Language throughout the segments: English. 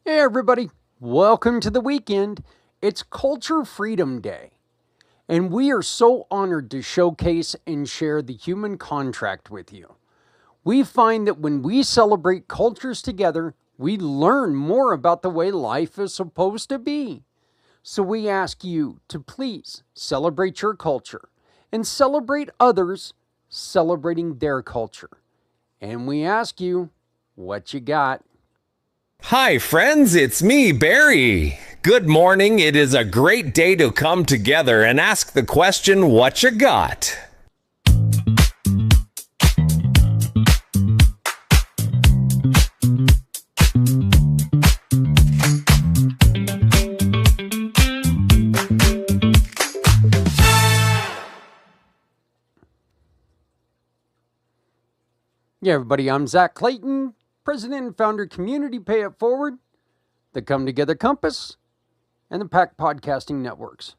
Hey, everybody. Welcome to the weekend. It's Culture Freedom Day, and we are so honored to showcase and share the human contract with you. We find that when we celebrate cultures together, we learn more about the way life is supposed to be. So we ask you to please celebrate your culture and celebrate others celebrating their culture. And we ask you, what you got? Hi, friends, it's me, Barry. Good morning. It is a great day to come together and ask the question, What you got? Yeah, everybody, I'm Zach Clayton, President and Founder Community Pay It Forward, the Come Together Compass, and the Pack Podcasting Networks.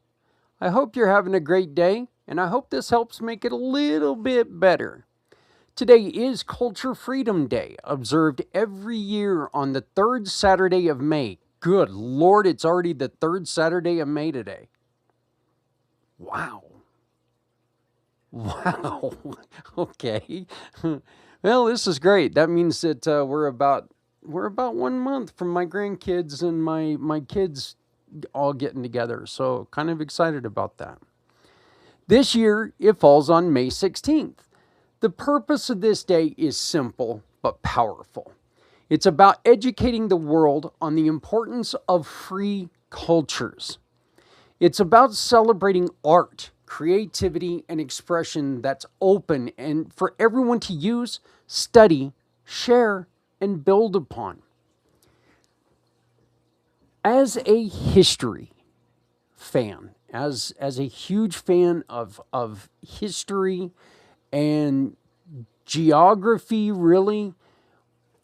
I hope you're having a great day, and I hope this helps make it a little bit better. Today is Culture Freedom Day, observed every year on the third Saturday of May. Good Lord, it's already the third Saturday of May today. Wow. Wow. Okay. Well, this is great. That means that we're about 1 month from my grandkids and my kids all getting together. So kind of excited about that. This year, it falls on May 16th. The purpose of this day is simple but powerful. It's about educating the world on the importance of free cultures. It's about celebrating art, creativity, and expression that's open and for everyone to use, study, share, and build upon. As a history fan, as a huge fan of history and geography, really,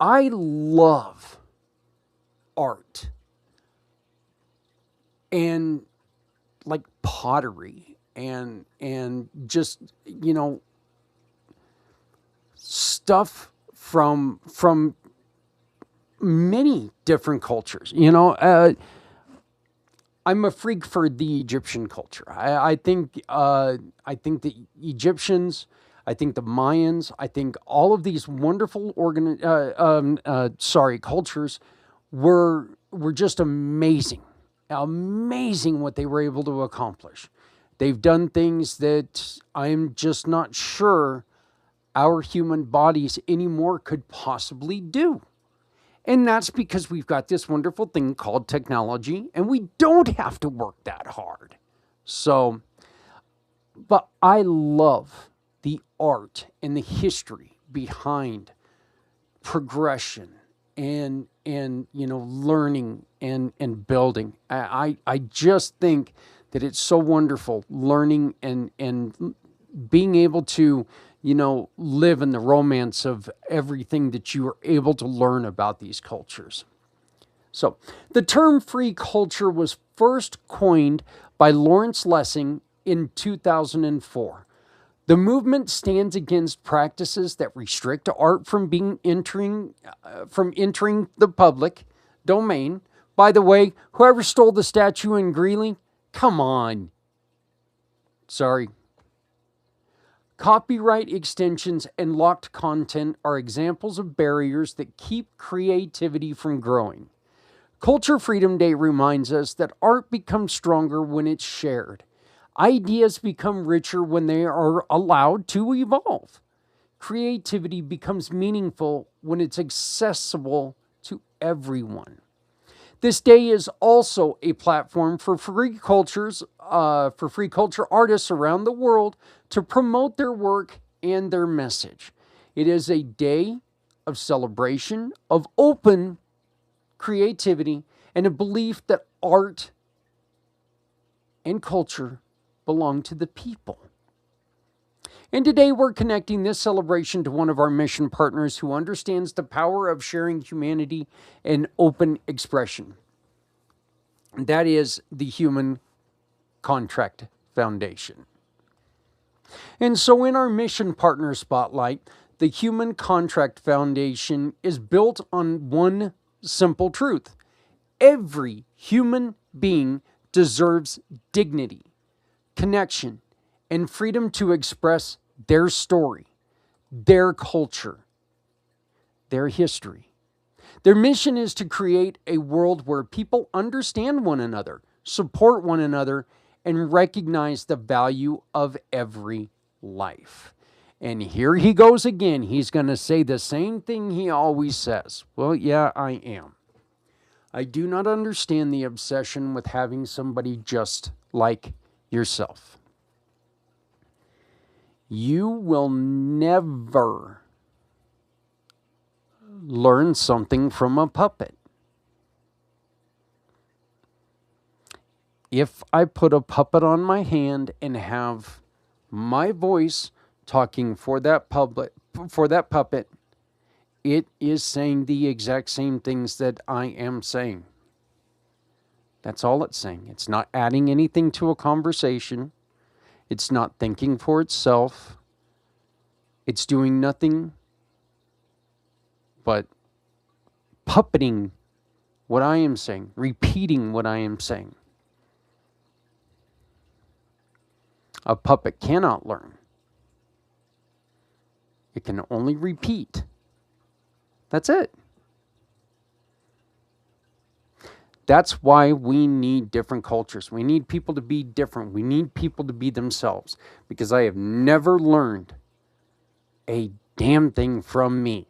I love art and like pottery and just stuff from many different cultures. I'm a freak for the Egyptian culture. I think the Egyptians, I think the Mayans, I think all of these wonderful cultures were just amazing. Amazing what they were able to accomplish. They've done things that I'm just not sure our human bodies anymore could possibly do. And that's because we've got this wonderful thing called technology and we don't have to work that hard. So, but I love the art and the history behind progression and learning and building. I just think that it's so wonderful learning and being able to live in the romance of everything that you are able to learn about these cultures. So, the term free culture was first coined by Lawrence Lessing in 2004. The movement stands against practices that restrict art from entering the public domain. By the way, whoever stole the statue in Greeley, come on. Sorry. Copyright extensions and locked content are examples of barriers that keep creativity from growing. Culture Freedom Day reminds us that art becomes stronger when it's shared. Ideas become richer when they are allowed to evolve. Creativity becomes meaningful when it's accessible to everyone. This day is also a platform for free culture artists around the world to promote their work and their message. It is a day of celebration, of open creativity, and a belief that art and culture belong to the people. And today we're connecting this celebration to one of our mission partners who understands the power of sharing humanity and open expression. That is the Human Contract Foundation. And so in our mission partner spotlight, the Human Contract Foundation is built on one simple truth. Every human being deserves dignity, connection, and freedom to express their story, their culture, their history. Their mission is to create a world where people understand one another, support one another, and recognize the value of every life. And here he goes again. He's going to say the same thing he always says. Well, yeah, I am. I do not understand the obsession with having somebody just like yourself. You will never learn something from a puppet. If I put a puppet on my hand and have my voice talking for that puppet, it is saying the exact same things that I am saying. That's all it's saying. It's not adding anything to a conversation. It's not thinking for itself. It's doing nothing but puppeting what I am saying, repeating what I am saying. A puppet cannot learn. It can only repeat. That's it. That's why we need different cultures. We need people to be different. We need people to be themselves. Because I have never learned a damn thing from me.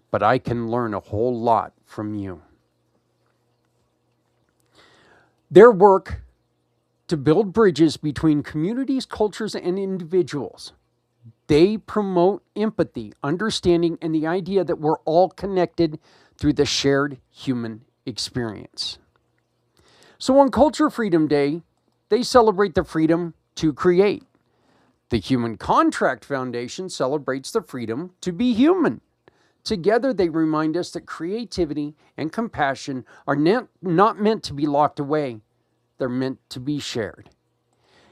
But I can learn a whole lot from you. Their work to build bridges between communities, cultures, and individuals. They promote empathy, understanding, and the idea that we're all connected through the shared human experience. So on Culture Freedom Day, they celebrate the freedom to create. The Human Contract Foundation celebrates the freedom to be human. Together, they remind us that creativity and compassion are not meant to be locked away. They're meant to be shared.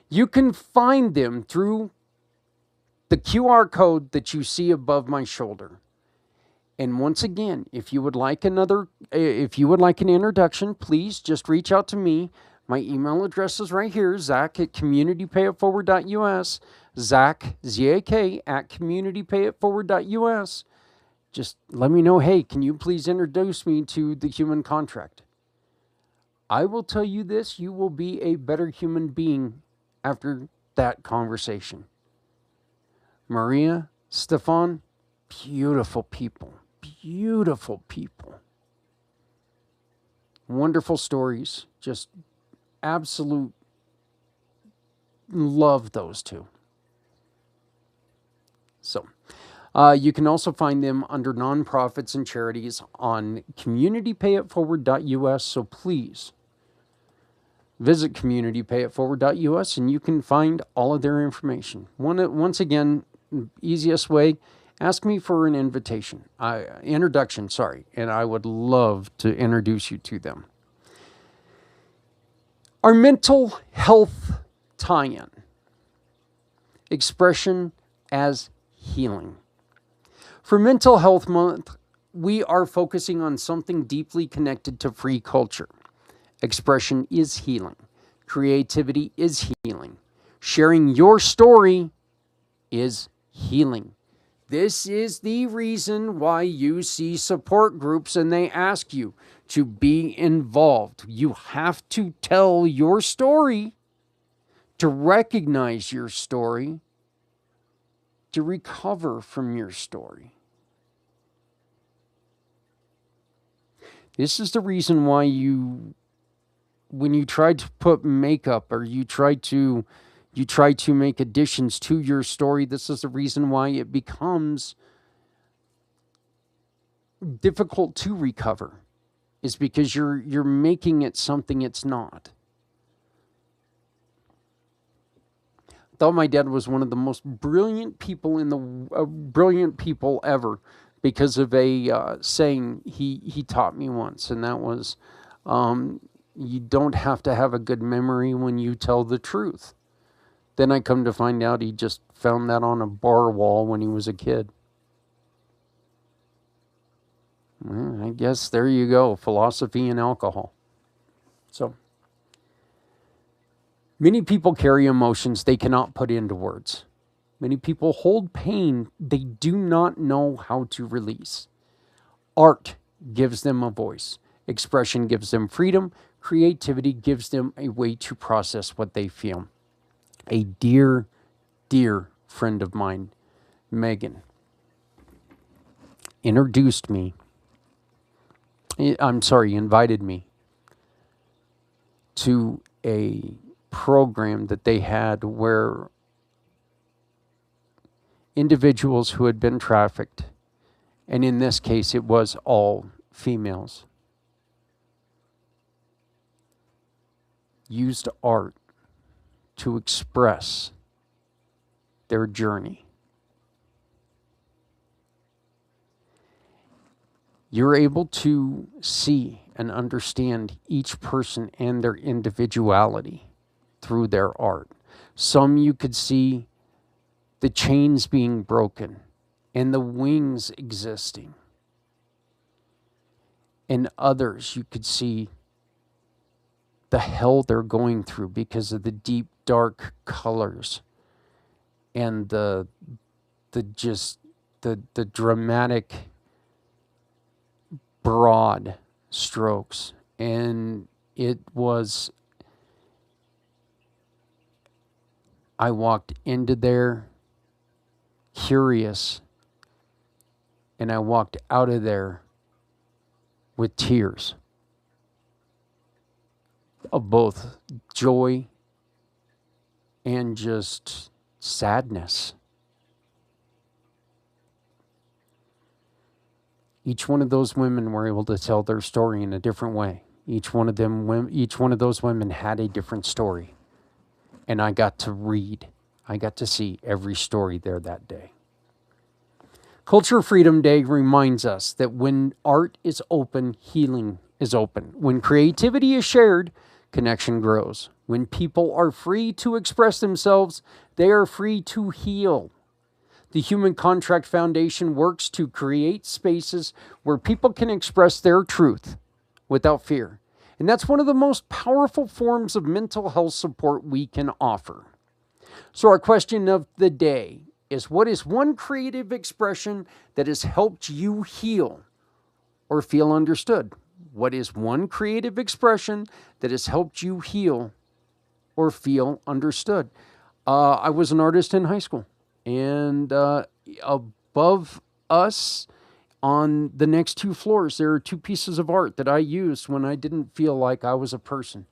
You can find them through the QR code that you see above my shoulder. And once again, if you would like an introduction, please just reach out to me. My email address is right here, Zach@communitypayitforward.us, Zach, Z-A-K, @communitypayitforward.us. Just let me know, hey, can you please introduce me to the human contract? I will tell you this, you will be a better human being after that conversation. Maria, Stefan, beautiful people. Beautiful people. Wonderful stories. Just absolute love those two. So, you can also find them under nonprofits and charities on communitypayitforward.us. So please visit communitypayitforward.us and you can find all of their information. Once again, easiest way, ask me for an introduction, and I would love to introduce you to them. Our mental health tie-in, expression as healing. For Mental Health Month, we are focusing on something deeply connected to free culture. Expression is healing. Creativity is healing. Sharing your story is healing. This is the reason why you see support groups and they ask you to be involved. You have to tell your story, to recognize your story, to recover from your story. This is the reason why when you try to put makeup or you try to make additions to your story, this is the reason why it becomes difficult to recover, is because you're making it something it's not. I thought my dad was one of the most brilliant people ever, because of a saying he taught me once, and that was, you don't have to have a good memory when you tell the truth. Then I come to find out he just found that on a bar wall when he was a kid. Well, I guess there you go, philosophy and alcohol. So, many people carry emotions they cannot put into words. Many people hold pain they do not know how to release. Art gives them a voice. Expression gives them freedom. Creativity gives them a way to process what they feel. A dear, dear friend of mine, Megan, invited me to a program that they had where individuals who had been trafficked, and in this case it was all females, used art to express their journey. You're able to see and understand each person and their individuality through their art. Some you could see the chains being broken and the wings existing. And others you could see the hell they're going through because of the deep, dark colors and the dramatic, broad strokes. And I walked into there curious, and I walked out of there with tears of both joy and just sadness. Each one of those women were able to tell their story in a different way. Each one of those women had a different story. And I got to see every story there that day. Culture Freedom Day reminds us that when art is open, healing is open. When creativity is shared, connection grows. When people are free to express themselves, they are free to heal. The Human Contract Foundation works to create spaces where people can express their truth without fear. And that's one of the most powerful forms of mental health support we can offer. So our question of the day is, what is one creative expression that has helped you heal or feel understood? What is one creative expression that has helped you heal or feel understood? I was an artist in high school, and above us on the next two floors, there are two pieces of art that I used when I didn't feel like I was a person,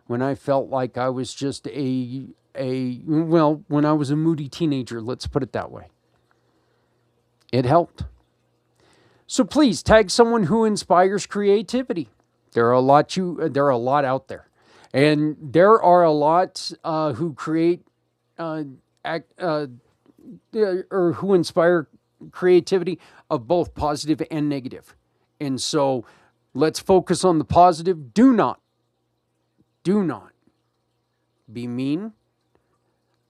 when I felt like I was just when I was a moody teenager, let's put it that way. It helped. So please tag someone who inspires creativity. There are a lot out there, and there are a lot who create or who inspire creativity of both positive and negative. And so let's focus on the positive. Do not be mean.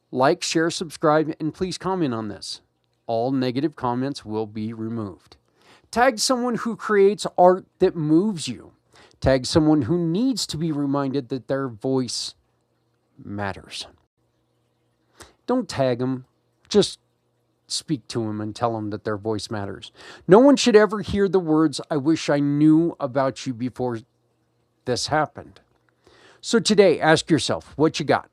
Like, share, subscribe, and please comment on this. All negative comments will be removed. Tag someone who creates art that moves you. Tag someone who needs to be reminded that their voice matters. Don't tag them. Just speak to them and tell them that their voice matters. No one should ever hear the words, "I wish I knew about you before this happened." So today, ask yourself, what you got?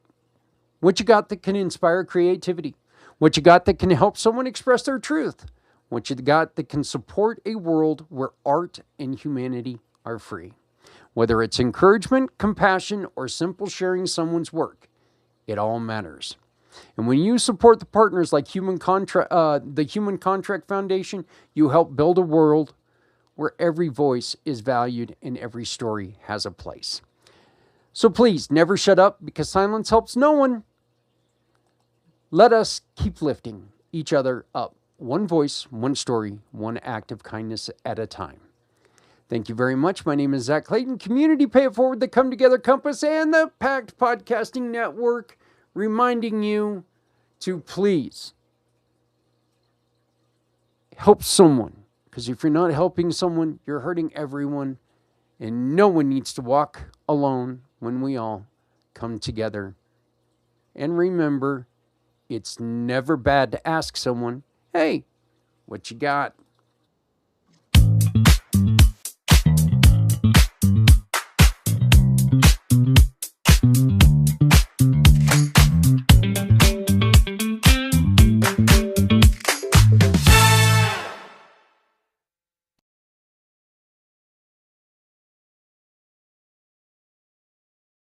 What you got that can inspire creativity? What you got that can help someone express their truth? What you got that can support a world where art and humanity are free? Whether it's encouragement, compassion, or simple sharing someone's work, it all matters. And when you support the partners like the Human Contract Foundation, you help build a world where every voice is valued and every story has a place. So please, never shut up, because silence helps no one. Let us keep lifting each other up. One voice, one story, one act of kindness at a time. Thank you very much. My name is Zach Clayton, Community Pay It Forward, the Come Together Compass, and the Pact Podcasting Network, reminding you to please help someone Because if you're not helping someone, you're hurting everyone. And no one needs to walk alone when we all come together. And remember, it's never bad to ask someone, hey, what you got?